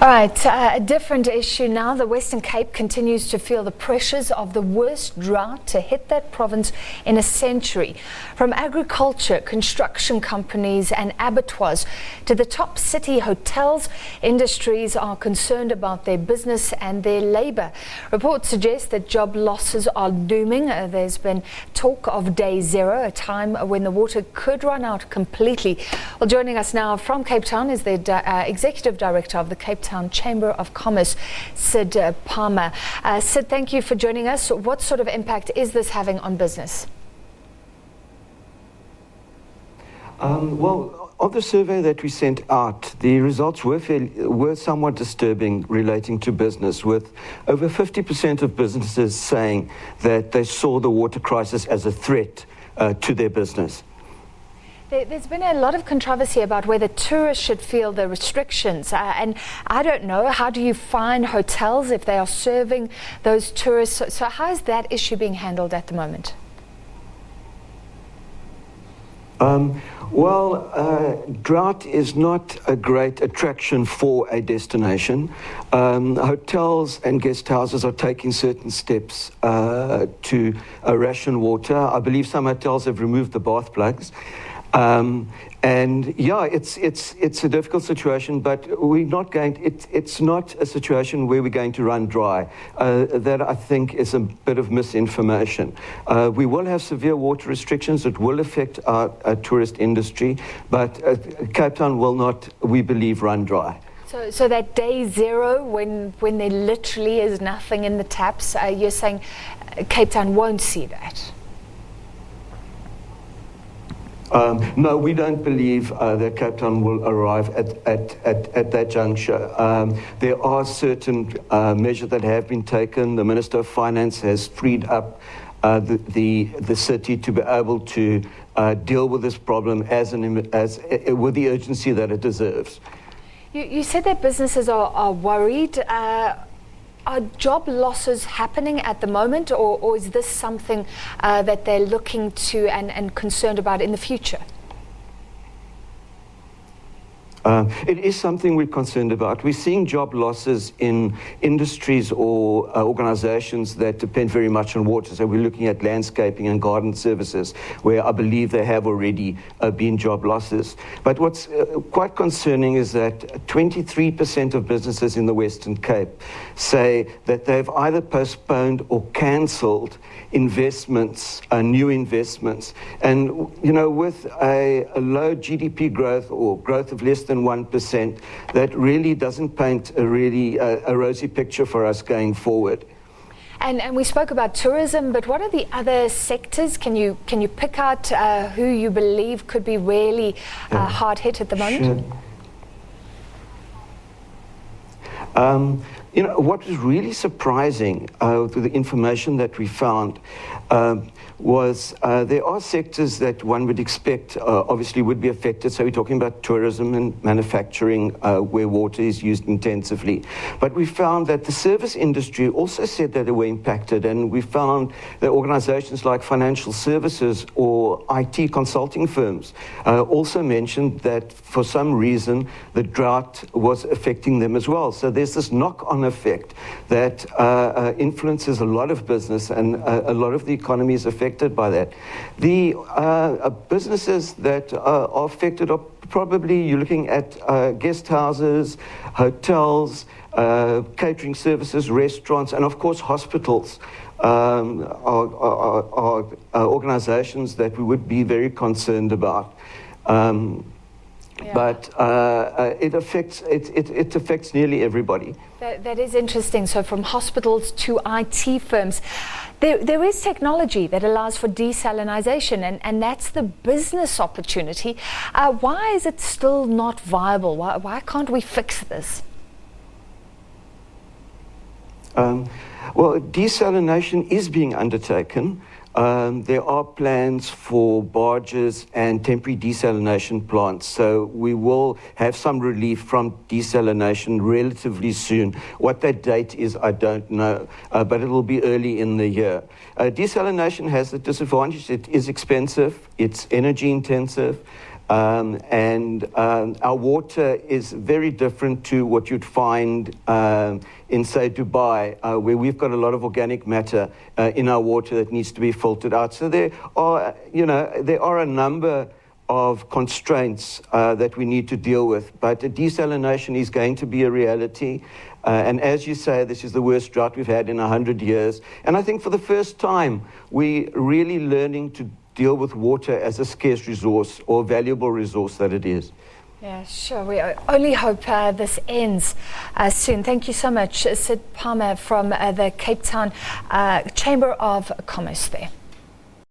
All right, a different issue now. The Western Cape continues to feel the pressures of the worst drought to hit that province in a century. From agriculture, construction companies and abattoirs to the top city hotels, industries are concerned about their business and their labour. Reports suggest that job losses are looming. There's been talk of day zero, a time when the water could run out completely. Well, joining us now from Cape Town is the Executive Director of the Cape Town Chamber of Commerce, Sid Peimer. Sid, thank you for joining us. What sort of impact is this having on business? Well, of the survey that we sent out, the results were somewhat disturbing relating to business, with over 50% of businesses saying that they saw the water crisis as a threat to their business. There's been a lot of controversy about whether tourists should feel the restrictions. And I don't know, how do you find hotels if they are serving those tourists? So how is that issue being handled at the moment? Drought is not a great attraction for a destination. Hotels and guest houses are taking certain steps to ration water. I believe some hotels have removed the bath plugs. And yeah, it's a difficult situation, but it's not a situation where we're going to run dry. That, I think, is a bit of misinformation. We will have severe water restrictions. It will affect our tourist industry, but Cape Town will not, we believe, run dry. So that day zero, when there literally is nothing in the taps, you're saying Cape Town won't see that? No, we don't believe that Cape Town will arrive at that juncture. There are certain measures that have been taken. The Minister of Finance has freed up the city to be able to deal with this problem with the urgency that it deserves. You said that businesses are worried. Are job losses happening at the moment, or is this something that they're looking to and concerned about in the future? It is something we're concerned about. We're seeing job losses in industries or organizations that depend very much on water. So we're looking at landscaping and garden services, where I believe there have already been job losses. But what's quite concerning is that 23% of businesses in the Western Cape say that they've either postponed or cancelled investments, new investments. And, you know, with a low GDP growth or growth of less than 1%, that really doesn't paint a rosy picture for us going forward. And we spoke about tourism, but what are the other sectors? Can you pick out who you believe could be really hard hit at the moment? Sure. You know, what was really surprising with the information that we found was there are sectors that one would expect obviously would be affected. So we're talking about tourism and manufacturing where water is used intensively. But we found that the service industry also said that they were impacted, and we found that organizations like financial services or IT consulting firms also mentioned that for some reason the drought was affecting them as well. So there's this knock-on effect that influences a lot of business, and a lot of the economy is affected by that. The businesses that are affected are probably, you're looking at guest houses, hotels, catering services, restaurants, and of course hospitals are organizations that we would be very concerned about. But it affects nearly everybody. That is interesting. So from hospitals to IT firms, there is technology that allows for desalination, and that's the business opportunity. Why is it still not viable? Why can't we fix this? Well, desalination is being undertaken. There are plans for barges and temporary desalination plants, so we will have some relief from desalination relatively soon. What that date is, I don't know, but it will be early in the year. Desalination has the disadvantage: it is expensive, it's energy intensive, Our water is very different to what you'd find in, say, Dubai, where we've got a lot of organic matter in our water that needs to be filtered out. So there are, there are a number of constraints that we need to deal with, but desalination is going to be a reality. And as you say, this is the worst drought we've had in 100 years. And I think for the first time, we're really learning to deal with water as a scarce resource or valuable resource that it is. Yeah, sure. We only hope this ends soon. Thank you so much, Sid Peimer from the Cape Town Chamber of Commerce there.